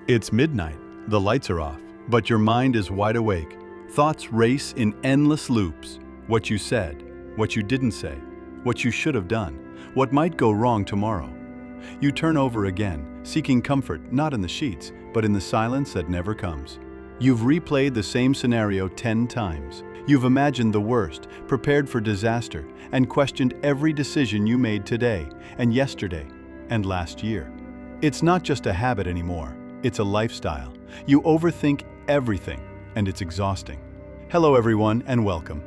It's midnight, the lights are off, but your mind is wide awake. Thoughts race in endless loops. What you said, what you didn't say, what you should have done, what might go wrong tomorrow. You turn over again, seeking comfort not in the sheets, but in the silence that never comes. You've replayed the same scenario 10 times. You've imagined the worst, prepared for disaster, and questioned every decision you made today, and yesterday, and last year. It's not just a habit anymore. It's a lifestyle. You overthink everything, and it's exhausting. Hello everyone, and welcome.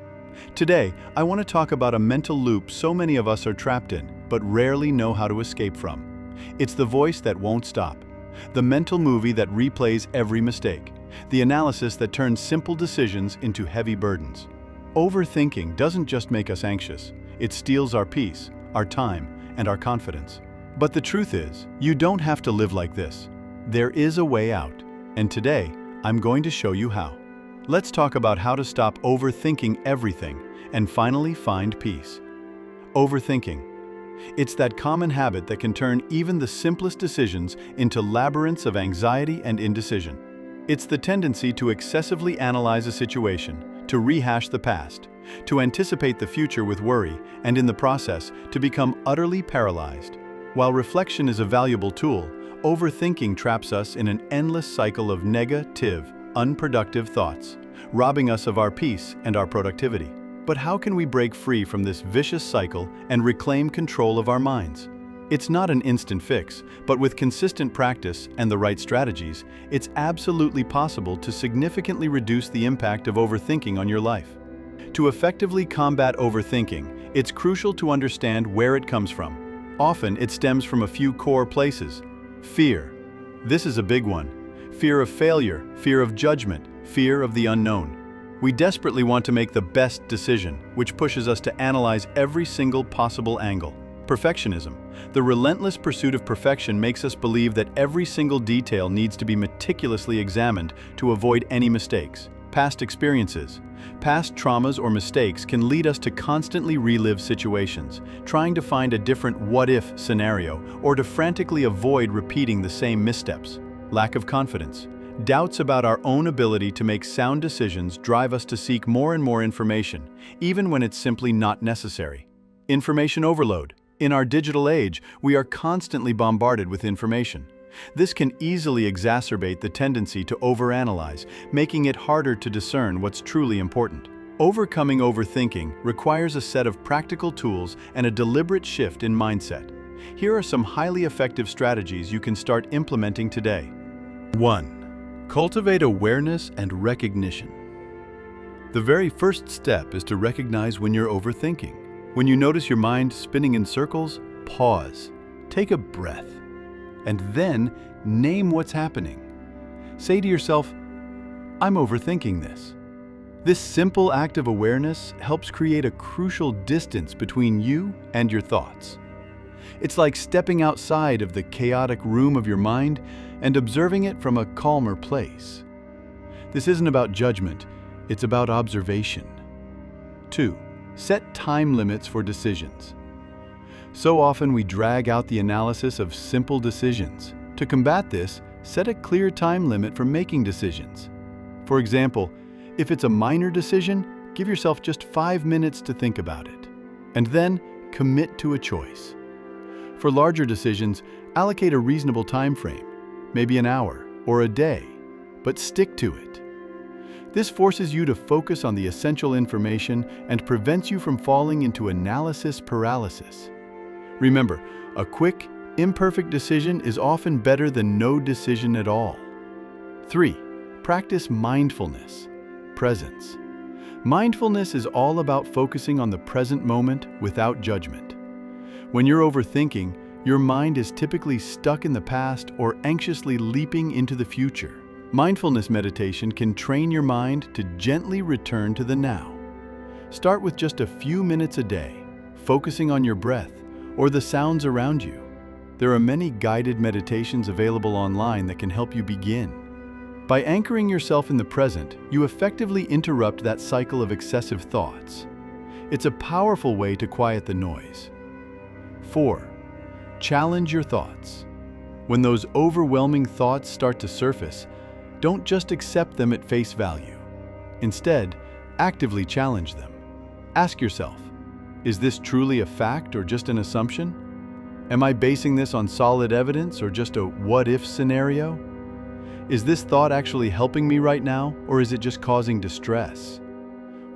Today, I want to talk about a mental loop so many of us are trapped in, but rarely know how to escape from. It's the voice that won't stop. The mental movie that replays every mistake. The analysis that turns simple decisions into heavy burdens. Overthinking doesn't just make us anxious. It steals our peace, our time, and our confidence. But the truth is, you don't have to live like this. There is a way out, and today, I'm going to show you how. Let's talk about how to stop overthinking everything and finally find peace. Overthinking. It's that common habit that can turn even the simplest decisions into labyrinths of anxiety and indecision. It's the tendency to excessively analyze a situation, to rehash the past, to anticipate the future with worry, and in the process, to become utterly paralyzed. While reflection is a valuable tool, overthinking traps us in an endless cycle of negative, unproductive thoughts, robbing us of our peace and our productivity. But how can we break free from this vicious cycle and reclaim control of our minds? It's not an instant fix, but with consistent practice and the right strategies, it's absolutely possible to significantly reduce the impact of overthinking on your life. To effectively combat overthinking, it's crucial to understand where it comes from. Often, it stems from a few core places. Fear. This is a big one. Fear of failure, fear of judgment, fear of the unknown. We desperately want to make the best decision, which pushes us to analyze every single possible angle. Perfectionism. The relentless pursuit of perfection makes us believe that every single detail needs to be meticulously examined to avoid any mistakes. Past experiences. Past traumas or mistakes can lead us to constantly relive situations, trying to find a different what-if scenario or to frantically avoid repeating the same missteps. Lack of confidence. Doubts about our own ability to make sound decisions drive us to seek more and more information, even when it's simply not necessary. Information overload. In our digital age, we are constantly bombarded with information. This can easily exacerbate the tendency to overanalyze, making it harder to discern what's truly important. Overcoming overthinking requires a set of practical tools and a deliberate shift in mindset. Here are some highly effective strategies you can start implementing today. 1. Cultivate awareness and recognition. The very first step is to recognize when you're overthinking. When you notice your mind spinning in circles, pause, take a breath, and then name what's happening. Say to yourself, I'm overthinking this. This simple act of awareness helps create a crucial distance between you and your thoughts. It's like stepping outside of the chaotic room of your mind and observing it from a calmer place. This isn't about judgment, it's about observation. 2. Set time limits for decisions. So often we drag out the analysis of simple decisions. To combat this, set a clear time limit for making decisions. For example, if it's a minor decision, give yourself just 5 minutes to think about it, and then commit to a choice. For larger decisions, allocate a reasonable time frame, maybe an hour or a day, but stick to it. This forces you to focus on the essential information and prevents you from falling into analysis paralysis. Remember, a quick, imperfect decision is often better than no decision at all. 3. Practice mindfulness, presence. Mindfulness is all about focusing on the present moment without judgment. When you're overthinking, your mind is typically stuck in the past or anxiously leaping into the future. Mindfulness meditation can train your mind to gently return to the now. Start with just a few minutes a day, focusing on your breath or the sounds around you. There are many guided meditations available online that can help you begin. By anchoring yourself in the present, you effectively interrupt that cycle of excessive thoughts. It's a powerful way to quiet the noise. 4. Challenge your thoughts. When those overwhelming thoughts start to surface, don't just accept them at face value. Instead, actively challenge them. Ask yourself, is this truly a fact or just an assumption? Am I basing this on solid evidence or just a what-if scenario? Is this thought actually helping me right now, or is it just causing distress?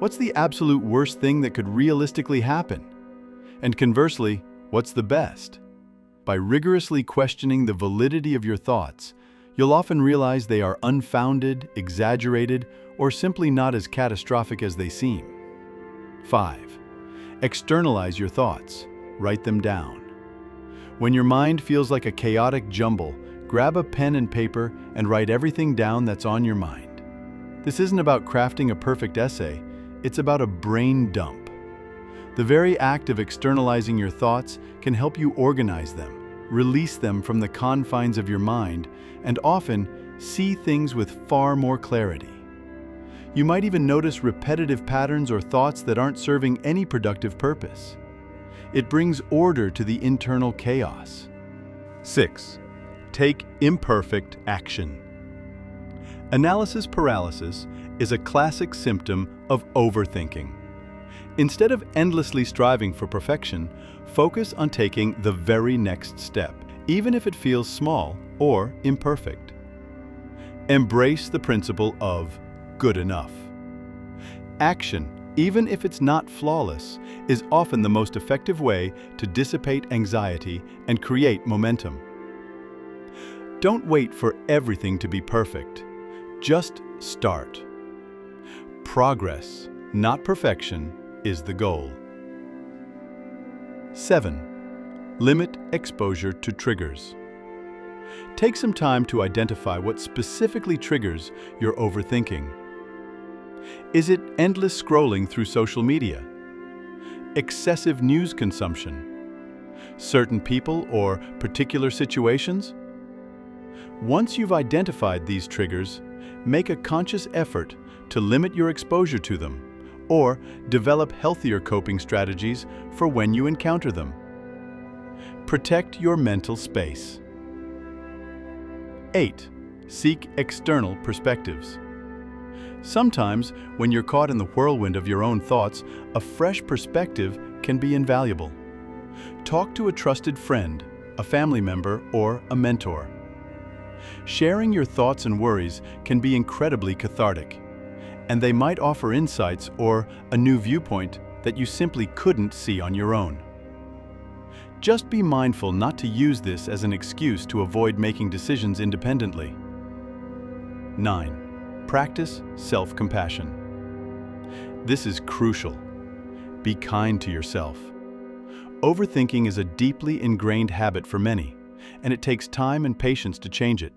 What's the absolute worst thing that could realistically happen? And conversely, what's the best? By rigorously questioning the validity of your thoughts, you'll often realize they are unfounded, exaggerated, or simply not as catastrophic as they seem. 5. Externalize your thoughts. Write them down. When your mind feels like a chaotic jumble, grab a pen and paper and write everything down that's on your mind. This isn't about crafting a perfect essay, it's about a brain dump. The very act of externalizing your thoughts can help you organize them, release them from the confines of your mind, and often see things with far more clarity. You might even notice repetitive patterns or thoughts that aren't serving any productive purpose. It brings order to the internal chaos. 6. Take imperfect action. Analysis paralysis is a classic symptom of overthinking. Instead of endlessly striving for perfection, focus on taking the very next step, even if it feels small or imperfect. Embrace the principle of good enough. Action, even if it's not flawless, is often the most effective way to dissipate anxiety and create momentum. Don't wait for everything to be perfect. Just start. Progress, not perfection, is the goal. 7. Limit exposure to triggers. Take some time to identify what specifically triggers your overthinking. Is it endless scrolling through social media? Excessive news consumption? Certain people or particular situations? Once you've identified these triggers, make a conscious effort to limit your exposure to them, or develop healthier coping strategies for when you encounter them. Protect your mental space. 8. Seek external perspectives. Sometimes, when you're caught in the whirlwind of your own thoughts, a fresh perspective can be invaluable. Talk to a trusted friend, a family member, or a mentor. Sharing your thoughts and worries can be incredibly cathartic, and they might offer insights or a new viewpoint that you simply couldn't see on your own. Just be mindful not to use this as an excuse to avoid making decisions independently. 9. Practice self-compassion. This is crucial. Be kind to yourself. Overthinking is a deeply ingrained habit for many, and it takes time and patience to change it.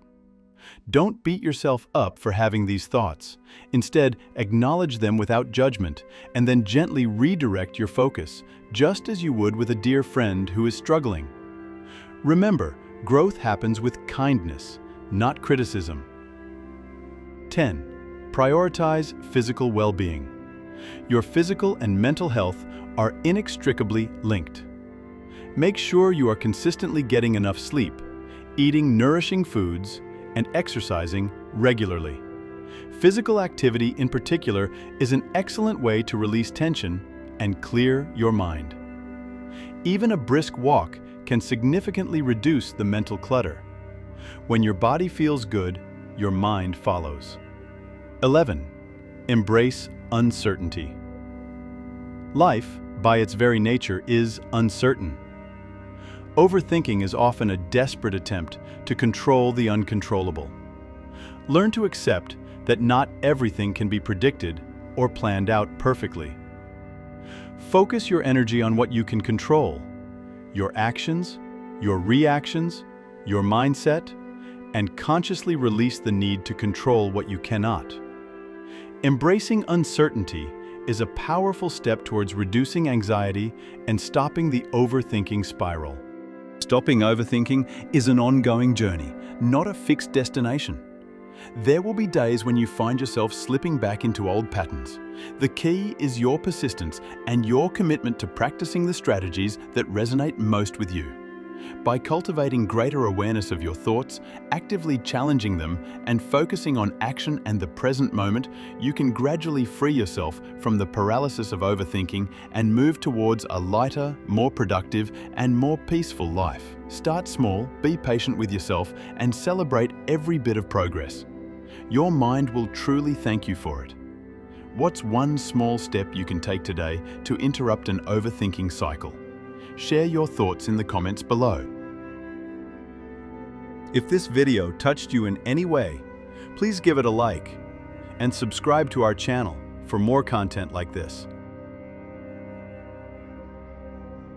Don't beat yourself up for having these thoughts. Instead, acknowledge them without judgment, and then gently redirect your focus, just as you would with a dear friend who is struggling. Remember, growth happens with kindness, not criticism. 10. Prioritize physical well-being. Your physical and mental health are inextricably linked. Make sure you are consistently getting enough sleep, eating nourishing foods, and exercising regularly. Physical activity in particular is an excellent way to release tension and clear your mind. Even a brisk walk can significantly reduce the mental clutter. When your body feels good, your mind follows. 11. Embrace uncertainty. Life, by its very nature, is uncertain. Overthinking is often a desperate attempt to control the uncontrollable. Learn to accept that not everything can be predicted or planned out perfectly. Focus your energy on what you can control: your actions, your reactions, your mindset, and consciously release the need to control what you cannot. Embracing uncertainty is a powerful step towards reducing anxiety and stopping the overthinking spiral. Stopping overthinking is an ongoing journey, not a fixed destination. There will be days when you find yourself slipping back into old patterns. The key is your persistence and your commitment to practicing the strategies that resonate most with you. By cultivating greater awareness of your thoughts, actively challenging them, and focusing on action and the present moment, you can gradually free yourself from the paralysis of overthinking and move towards a lighter, more productive, and more peaceful life. Start small, be patient with yourself, and celebrate every bit of progress. Your mind will truly thank you for it. What's one small step you can take today to interrupt an overthinking cycle? Share your thoughts in the comments below. If this video touched you in any way, please give it a like and subscribe to our channel for more content like this.